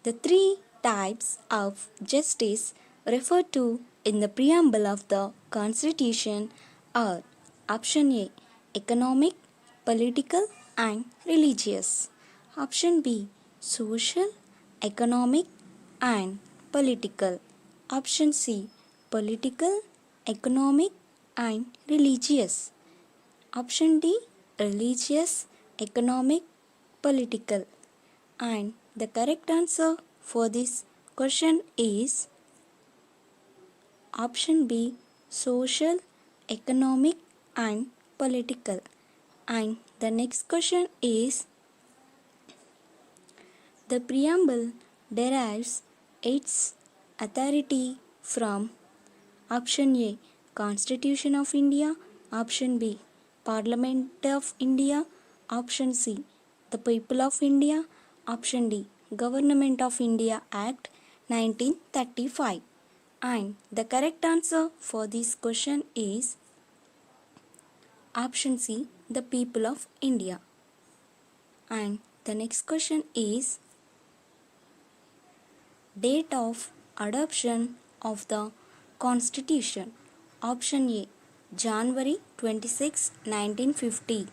The three types of justice referred to in the preamble of the Constitution are option A economic, political, and religious. Option B social, economic, and political. Option C political, economic, and religious. Option D religious, economic, political. And the correct answer for this question is option B social, economic, and political. And the next question is the preamble derives its authority from option A Constitution of India, option B Parliament of India, option C the People of India, option D Government of India Act 1935. And the correct answer for this question is option C the People of India. And the next question is date of adoption of the Constitution. Option A January 26, 1950.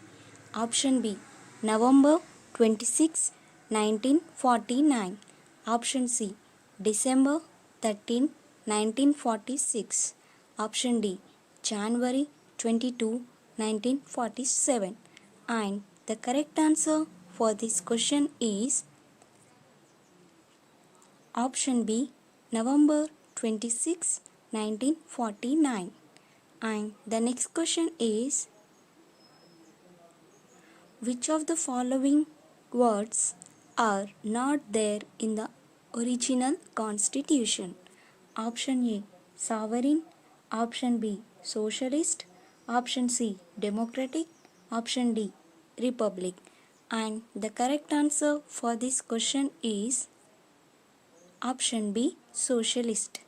Option B November 26, 1949. Option C December 13, 1946. Option D January 22, 1947. And the correct answer for this question is option B November 26, 1949. And the next question is which of the following words are not there in the original Constitution? Option A sovereign, option B socialist, option C democratic, option D republic. And the correct answer for this question is option B socialist.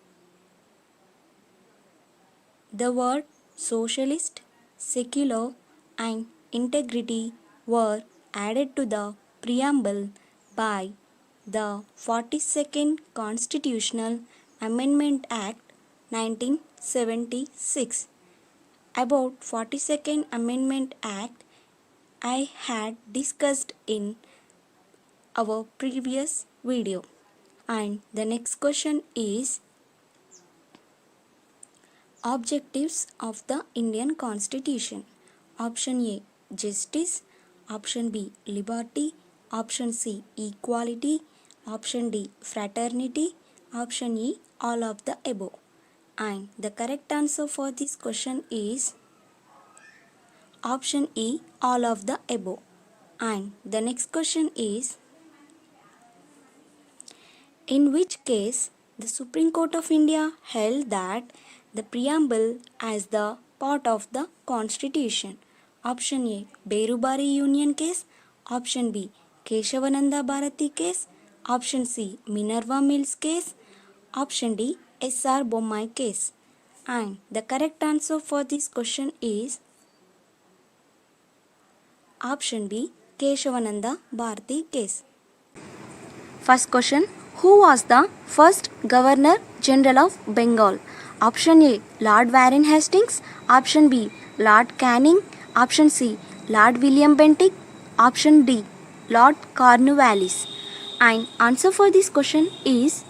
The word socialist, secular, and integrity were added to the preamble by the 42nd Constitutional Amendment Act 1976. About 42nd Amendment Act I had discussed in our previous video. And the next question is objectives of the Indian Constitution. Option A justice, option B liberty, option C equality, option D fraternity, option E all of the above. And the correct answer for this question is option E all of the above. And the next question is in which case the Supreme Court of India held that the preamble as the part of the Constitution. Option A Berubari Union case, option B Keshavananda Bharati case, option C Minerva Mills case, option D S.R. Bommai case. And the correct answer for this question is option B Keshavananda Bharati case. First question, who was the first Governor General of Bengal? Option A Lord Warren Hastings, option B Lord Canning, option C Lord William Bentinck, option D Lord Cornwallis. And answer for this question is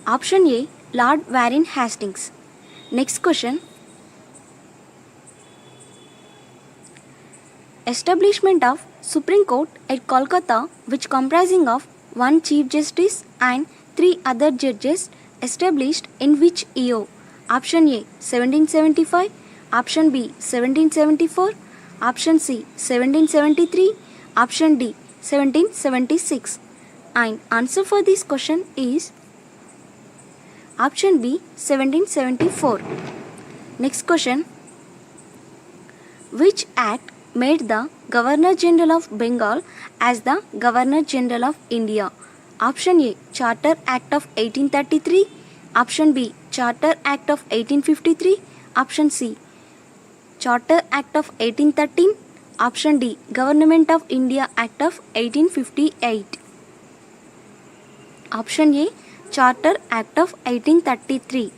option A Lord Warren Hastings. Next question, establishment of Supreme Court at Kolkata which comprising of one Chief Justice and 3 other judges established in which year? Option A 1775, option B 1774, option C 1773, option D 1776. And answer for this question is option B 1774. Next question, which act made the Governor General of Bengal as the Governor General of India? Option A Charter Act of 1833, option B Charter Act of 1853, option C Charter Act of 1813, option D Government of India Act of 1858. Option A, Charter Act of 1833.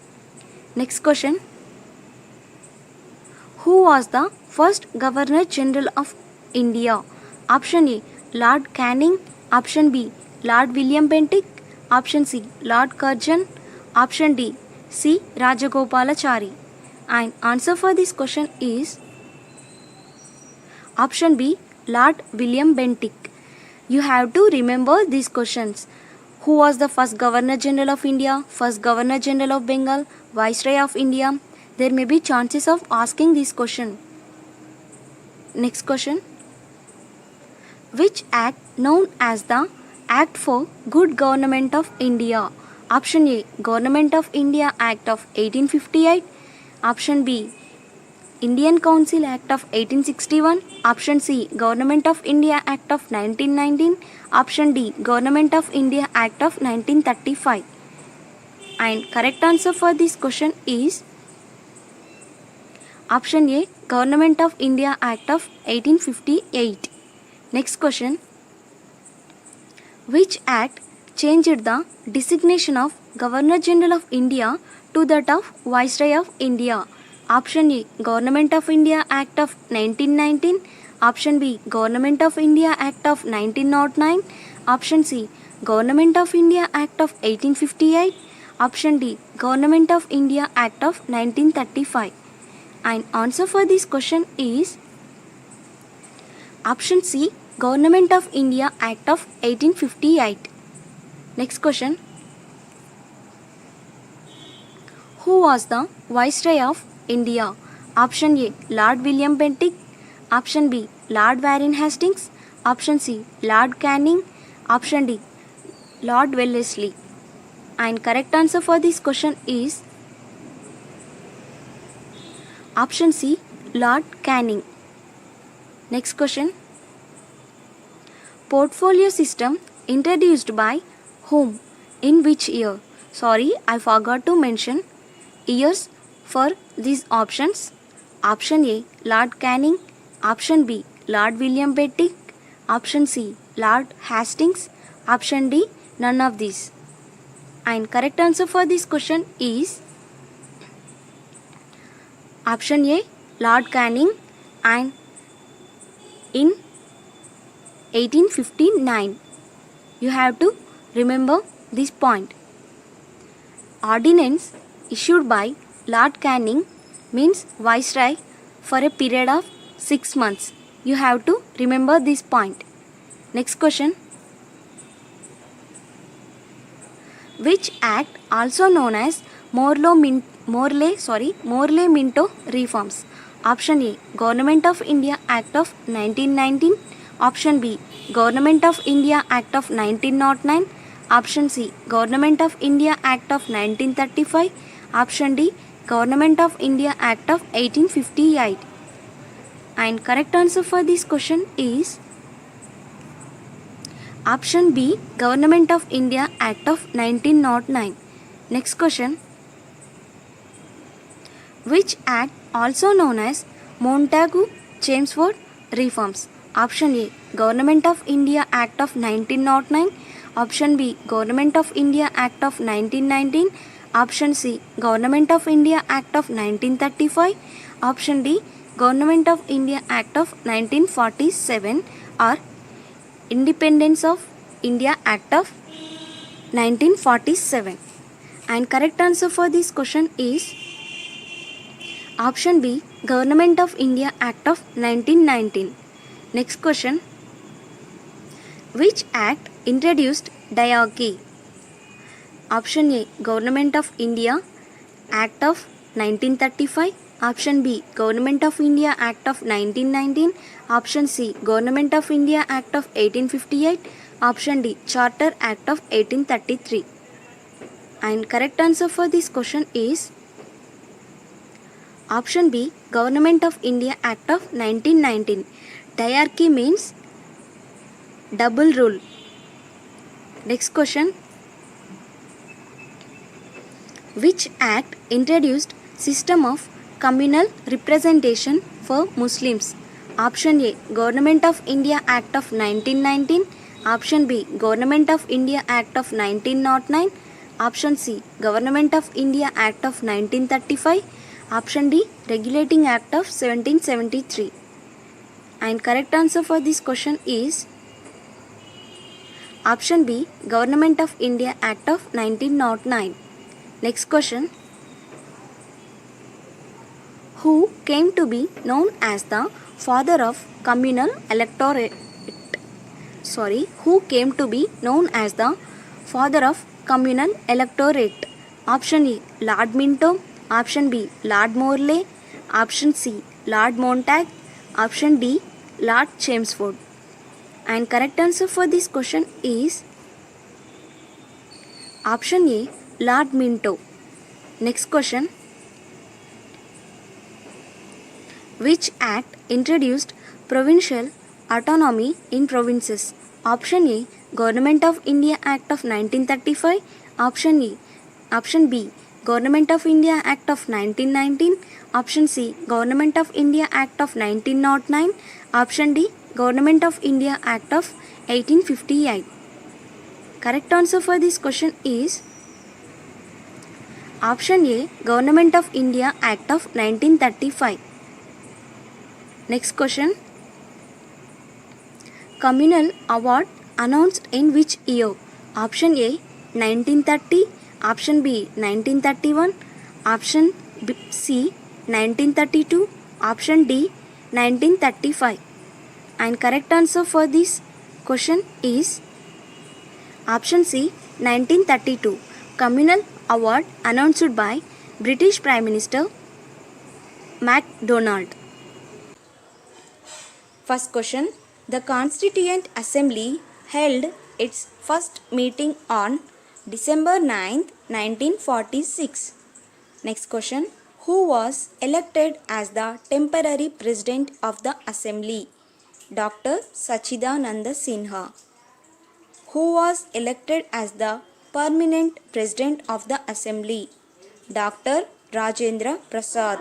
Next question. Who was the first Governor General of India? Option A, Lord Canning. Option B, Lord William Bentinck. Option C, Lord Curzon. Option D, C. Rajagopalachari. And answer for this question is option B, Lord William Bentinck. You have to remember these questions. Who was the first Governor General of India, first Governor General of Bengal, Viceroy of India? There may be chances of asking this question. Next question. Which act known as the Act for Good Government of India? Option A, Government of India Act of 1858. Option B, Indian Council Act of 1861. Option C, Government of India Act of 1919. Option D, Government of India Act of 1935. And correct answer for this question is option A, Government of India Act of 1858. Next question. Which act changed the designation of Governor General of India to that of Viceroy of India? Option A, Government of India Act of 1919. Option B, Government of India Act of 1909. Option C, Government of India Act of 1858. Option D, Government of India Act of 1935. And answer for this question is option C, Government of India Act of 1858. Next question. Who was the Viceroy of India? Option A, Lord William Bentinck. Option B, Lord Warren Hastings. Option C, Lord Canning. Option D, Lord Wellesley. And correct answer for this question is option C, Lord Canning. Next question. Portfolio system introduced by whom? In which year? Sorry, I forgot to mention years for these options. Option A, Lord Canning. Option B, Lord William Bentinck. Option C, Lord Hastings. Option D, none of these. And correct answer for this question is option A, Lord Canning, and in 1859. You have to remember this point. Ordinance issued by Lord Canning means Viceroy for a period of 6 months. You have to remember this point. Next question. Which act, also known as Morley-Minto reforms? Option A, Government of India Act of 1919. Option B, Government of India Act of 1909. Option C, Government of India Act of 1935. Option D, Government of India Act of 1858. And correct answer for this question is option B, Government of India Act of 1909. Next question. Which act, also known as Montagu-Chelmsford reforms? Option A, Government of India Act of 1909. Option B, Government of India Act of 1919. Option C, Government of India Act of 1935. Option D, Government of India Act of 1947 or Independence of India Act of 1947. And correct answer for this question is option B, Government of India Act of 1919. Next question. Which act introduced diarchy? Option A, Government of India Act of 1935. Option B, Government of India Act of 1919. Option C, Government of India Act of 1858. Option D, Charter Act of 1833. And correct answer for this question is option B, Government of India Act of 1919. Diarchy means double rule. Next question. Which act introduced system of communal representation for Muslims? Option A, Government of India Act of 1919. Option B. Government of India Act of 1909. Option C. Government of India Act of 1935. Option D. Regulating Act of 1773. And correct answer for this question is option B. Government of India Act of 1909. Next question. Who came to be known as the father of communal electorate? Who came to be known as the father of communal electorate? Option A. Lord Minto. Option B. Lord Morley. Option C. Lord Montague. Option D. Lord Chelmsford. And correct answer for this question is option A. Lord Minto. Next question. Which act introduced provincial autonomy in provinces? Option A. Government of India Act of 1935. Option B. Government of India Act of 1919. Option C. Government of India Act of 1909. Option D. Government of India Act of 1858. Correct answer for this question is option A. Government of India Act of 1935. Next question. Communal award announced in which year? Option A. 1930. Option B. 1931. Option C. 1932. Option D. 1935. And correct answer for this question is option C. 1932. Communal award announced by British Prime Minister MacDonald. First question. The Constituent Assembly held its first meeting on December 9, 1946. Next question. Who was elected as the temporary president of the Assembly? Dr. Sachidananda Sinha. Who was elected as the permanent president of the Assembly? Dr. Rajendra Prasad.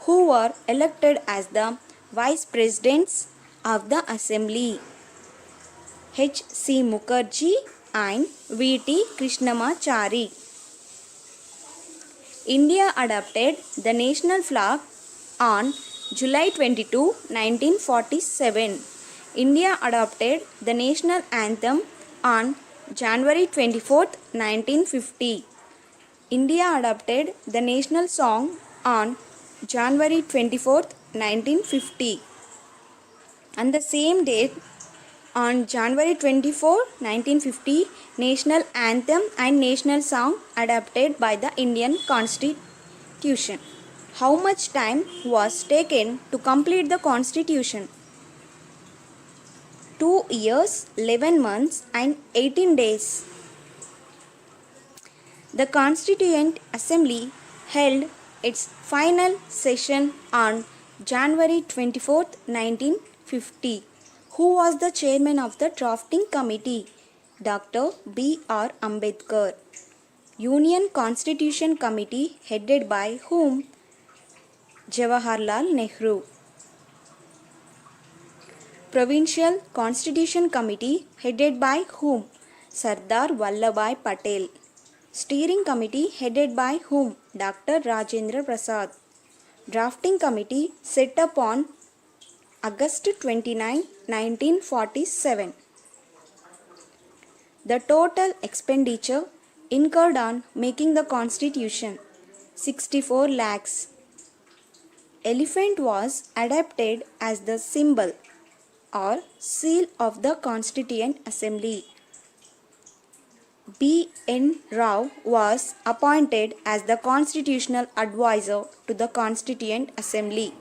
Who were elected as the vice presidents of the Assembly? H. C. Mukherjee and V. T. Krishnamachari. India adopted the national flag on July 22, 1947. India adopted the national anthem on January 24, 1950. India adopted the national song on January 24, 1950. On the same date, on January 24, 1950, national anthem and national song adopted by the Indian Constitution. How much time was taken to complete the Constitution? 2 years, 11 months and 18 days. The Constituent Assembly held its final session on January 24, 1950. Who was the chairman of the drafting committee? Dr. B. R. Ambedkar. Union Constitution Committee headed by whom? Jawaharlal Nehru. Provincial Constitution Committee headed by whom? Sardar Vallabhbhai Patel. Steering Committee headed by whom? Dr. Rajendra Prasad. Drafting Committee set up on August 29, 1947. The total expenditure incurred on making the Constitution 64 lakhs. Elephant was adopted as the symbol or seal of the Constituent Assembly. B. N. Rao was appointed as the constitutional advisor to the Constituent Assembly.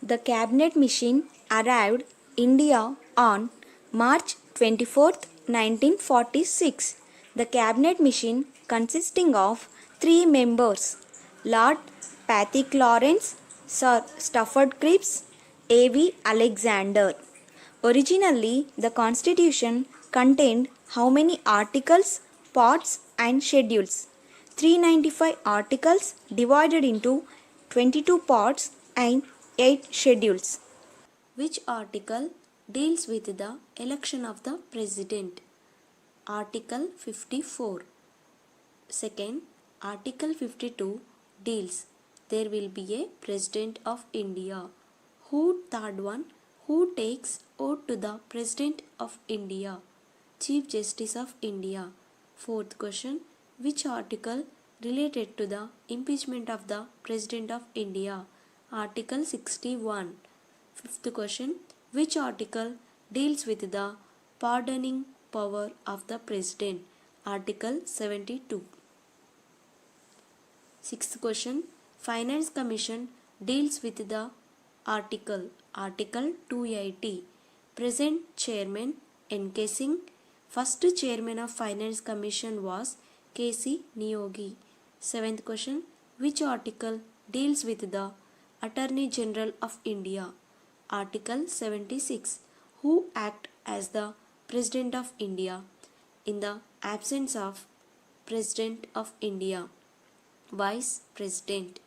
The cabinet mission arrived India on March 24, 1946. The cabinet mission consisting of 3 members: Lord Patrick Lawrence, Sir Stafford Cripps, A.V. Alexander. Originally, the Constitution contained how many articles, parts and schedules? 395 articles divided into 22 parts and 8 schedules. Which article deals with the election of the president. Article 54. Second, Article 52 deals there will be a President of India. Third one, who takes oath to the President of India? Chief Justice of India. Fourth question, which article related to the impeachment of the President of India? Article 61. Fifth question, which article deals with the pardoning power of the President? Article 72. Sixth question, Finance Commission deals with the article 280. Present Chairman N.K. Singh. First Chairman of Finance Commission was K.C. Niyogi. Seventh question, which article deals with the Attorney General of India? Article 76. Who act as the President of India in the absence of President of India? Vice President.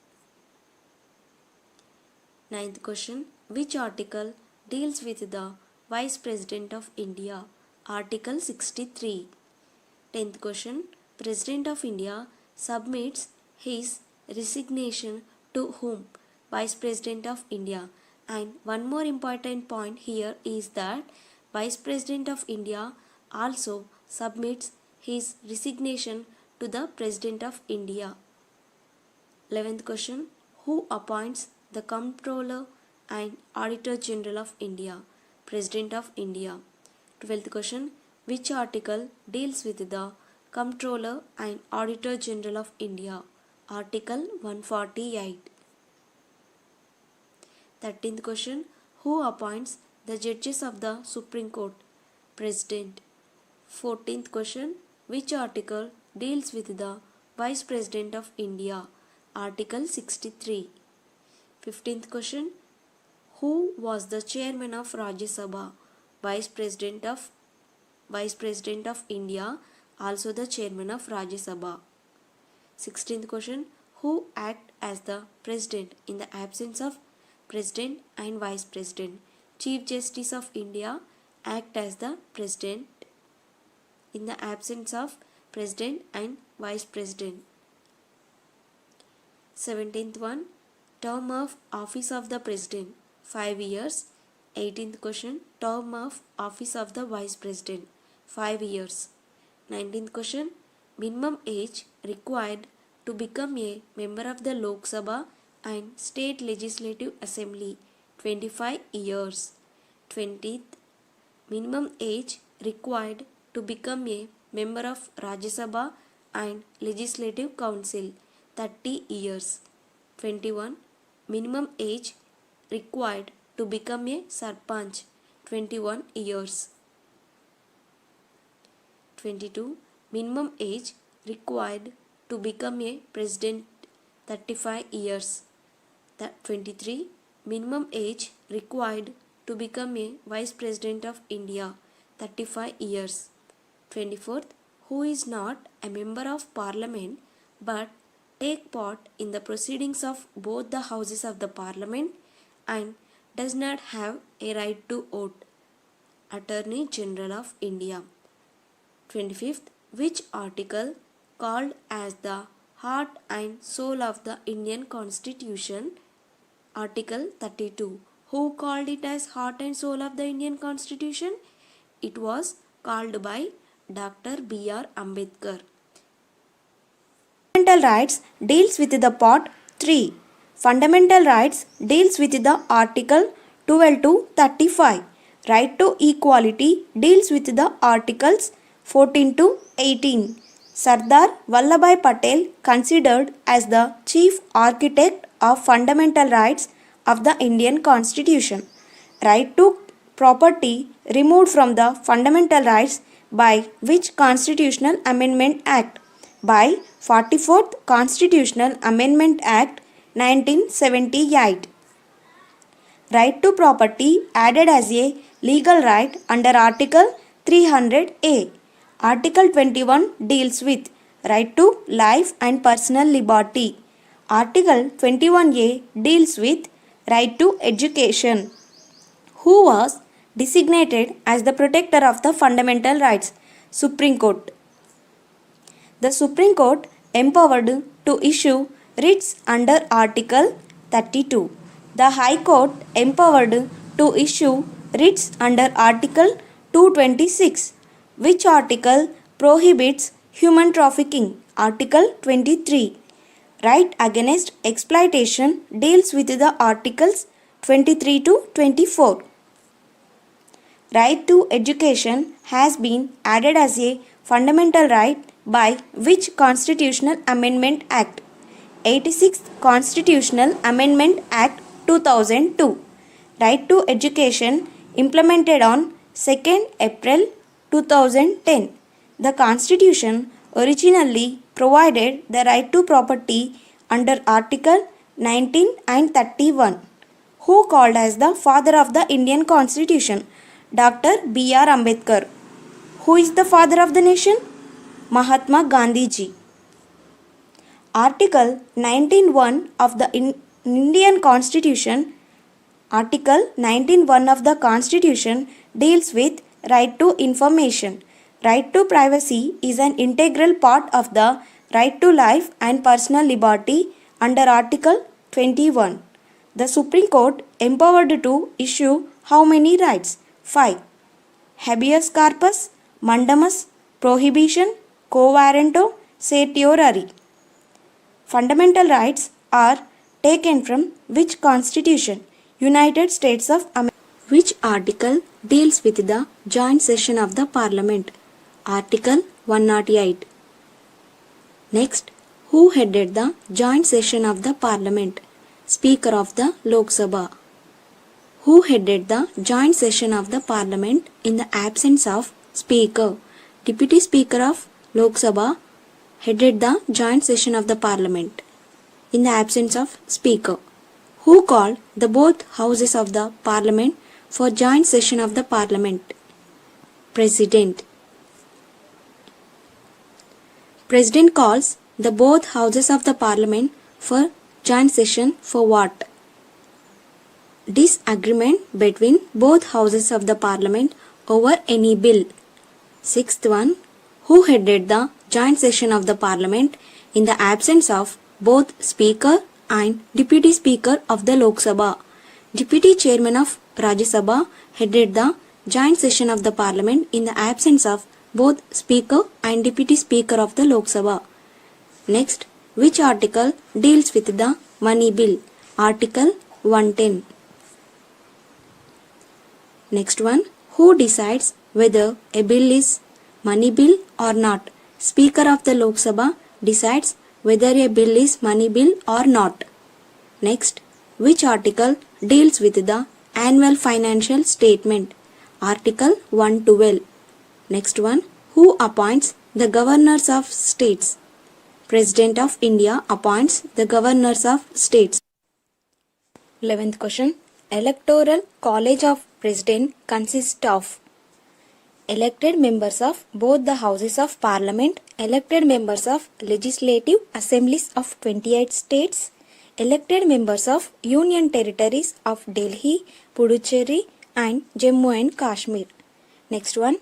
Ninth question, which article deals with the Vice President of India? Article 63. 10th question, President of India submits his resignation to whom? Vice President of India. And one more important point here is that Vice President of India also submits his resignation to the President of India. 11th question, who appoints the Comptroller and Auditor General of India? President of India. 12th question, which article deals with the Comptroller and Auditor General of India? Article 148. 13th question, who appoints the judges of the Supreme Court? President. 14th question, which article deals with the Vice President of India? Article 63. 15th question, who was the chairman of Rajya Sabha? Vice President of India, also the chairman of Rajya Sabha. 16th question, who act as the president in the absence of President and Vice President? Chief Justice of India act as the president in the absence of President and Vice President. 17th one, term of office of the President 5 years. 18th question, term of office of the Vice President 5 years. 19th question, minimum age required to become a member of the Lok Sabha and State Legislative Assembly 25 years. 20th, minimum age required to become a member of Rajya Sabha and Legislative Council 30 years. 21, minimum age required to become a Sarpanch 21 years. 22, minimum age required to become a president 35 years. 23, minimum age required to become a Vice President of India 35 years. 24th, who is not a member of Parliament but take part in the proceedings of both the houses of the Parliament and does not have a right to vote? Attorney General of India. 25th, which article called as the heart and soul of the Indian Constitution? Article 32. Who called it as heart and soul of the Indian Constitution? It was called by Dr. B.R. Ambedkar. Fundamental rights deals with the part 3. Fundamental rights deals with the article 12 to 35. Right to equality deals with the articles 14 to 18. Sardar Vallabhbhai Patel considered as the chief architect of fundamental rights of the Indian Constitution. Right to property removed from the fundamental rights by which Constitutional Amendment Act? By 44th Constitutional Amendment Act 1978. Right to property added as a legal right under Article 300A. Article 21 deals with right to life and personal liberty. Article 21A deals with right to education. Who was designated as the protector of the fundamental rights? Supreme Court. The Supreme Court empowered to issue writs under Article 32. The High Court empowered to issue writs under Article 226. Which article prohibits human trafficking? Article 23. Right against exploitation deals with the articles 23 to 24. Right to education has been added as a fundamental right by which Constitutional Amendment Act? 86th Constitutional Amendment Act 2002. Right to education implemented on 2nd April 2010. The Constitution originally provided the right to property under Article 19 and 31. Who called as the father of the Indian Constitution? Dr. B.R. Ambedkar. Who is the father of the nation? Mahatma Gandhi ji. Article 19(1) of the Indian Constitution. Article 19(1) of the Constitution deals with right to information. Right to privacy is an integral part of the right to life and personal liberty under Article 21. The Supreme Court empowered to issue how many rights? 5. Habeas corpus, mandamus, prohibition, quo warranto, certiorari. Fundamental rights are taken from which constitution? United States of America. Which article deals with the joint session of the Parliament? Article 108. Next, who headed the joint session of the Parliament? Speaker of the Lok Sabha. Who headed the joint session of the Parliament in the absence of Speaker? Deputy Speaker of Lok Sabha headed the joint session of the Parliament in the absence of Speaker. Who called the both houses of the Parliament for joint session of the Parliament? President. President calls the both houses of the Parliament for joint session for what? Disagreement between both houses of the Parliament over any bill. Sixth one, who headed the joint session of the Parliament in the absence of both Speaker and Deputy Speaker of the Lok Sabha? Deputy Chairman of Rajya Sabha headed the joint session of the Parliament in the absence of both Speaker and Deputy Speaker of the Lok Sabha. Next, which article deals with the money bill? Article 110. Next one, who decides whether a bill is money bill or not? Speaker of the Lok Sabha decides whether a bill is money bill or not. Next, which article deals with the annual financial statement? Article 112. Next one, who appoints the governors of states? President of India appoints the governors of states. 11th question. Electoral College of President consists of elected members of both the houses of Parliament, elected members of legislative assemblies of 28 states, elected members of Union Territories of Delhi, Puducherry and Jammu and Kashmir. Next one,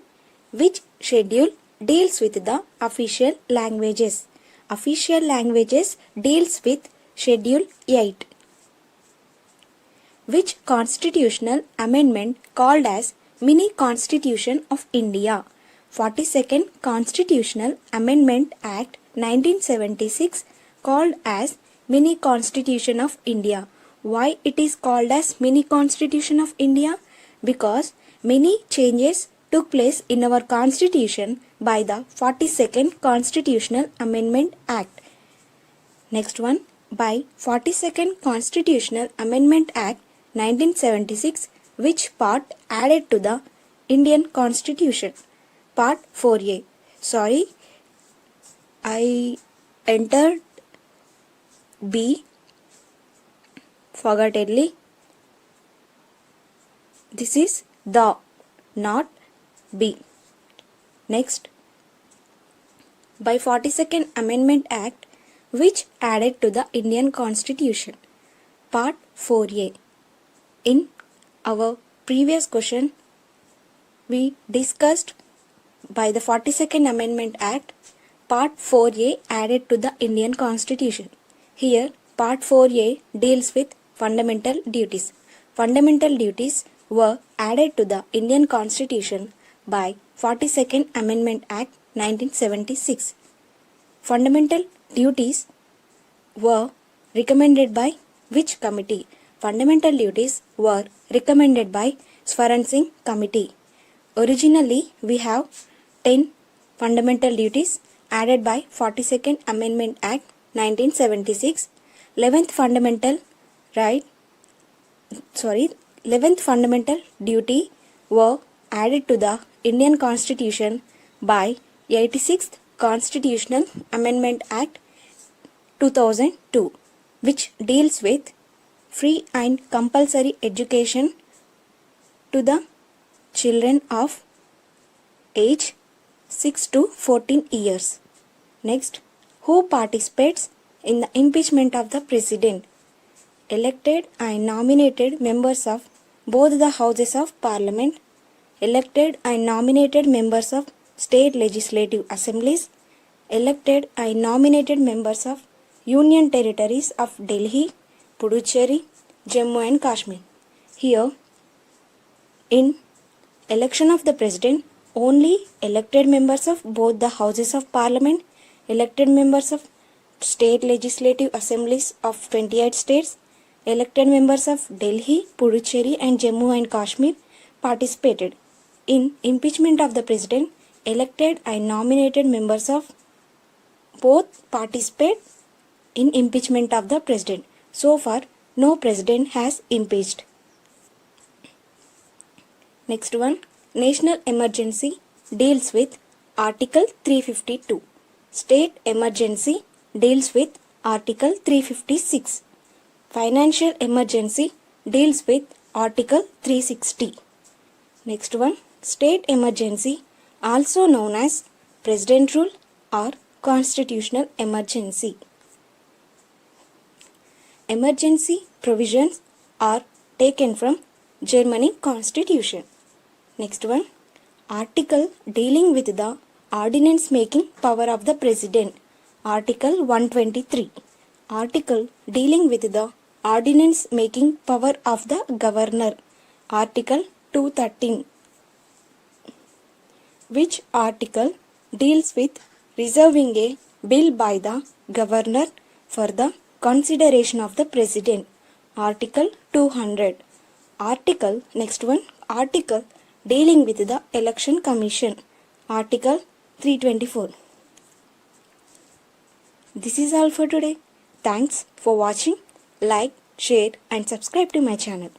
which schedule deals with the official languages? Official languages deals with Schedule 8. Which constitutional amendment called as Mini Constitution of India? 42nd Constitutional Amendment Act 1976 called as Mini Constitution of India. Why it is called as Mini Constitution of India? Because many changes took place in our constitution by the 42nd Constitutional Amendment Act. Next one, by 42nd Constitutional Amendment Act 1976, which part added to the Indian Constitution? Part 4A. Sorry, I entered B forgottedly. This is the, not B. Next, by 42nd Amendment Act, which added to the Indian Constitution? Part 4A. In our previous question, we discussed by the 42nd Amendment Act, Part 4A added to the Indian Constitution. Here, Part 4A deals with fundamental duties. Fundamental duties were added to the Indian Constitution by 42nd Amendment Act 1976. Fundamental duties were recommended by which committee? Fundamental duties were recommended by Swaran Singh Committee. Originally, we have 10 fundamental duties added by 42nd Amendment Act 1976. 11th fundamental right 11th fundamental duty were added to the Indian Constitution by 86th Constitutional Amendment Act 2002, which deals with free and compulsory education to the children of age 6 to 14 years. Next, who participates in the impeachment of the President? Elected and nominated members of both the Houses of Parliament, elected and nominated members of state legislative assemblies, elected and nominated members of Union Territories of Delhi, Puducherry, Jammu and Kashmir. Here, in election of the President, only elected members of both the Houses of Parliament, elected members of state legislative assemblies of 28 states, elected members of Delhi, Puducherry and Jammu and Kashmir participated. In impeachment of the President, elected and nominated members of both participate in impeachment of the President. So far, no President has impeached. Next one, national emergency deals with Article 352. State emergency deals with Article 356. Financial emergency deals with Article 360. Next one, state emergency, also known as President rule or constitutional emergency. Emergency provisions are taken from Germany Constitution. Next one, article dealing with the ordinance making power of the President. Article 123. Article dealing with the ordinance making power of the Governor. Article 213. Which article deals with reserving a bill by the Governor for the consideration of the President? Article 200. Next one, article dealing with the Election Commission. Article 324. This is all for today. Thanks for watching. Like, share and subscribe to my channel.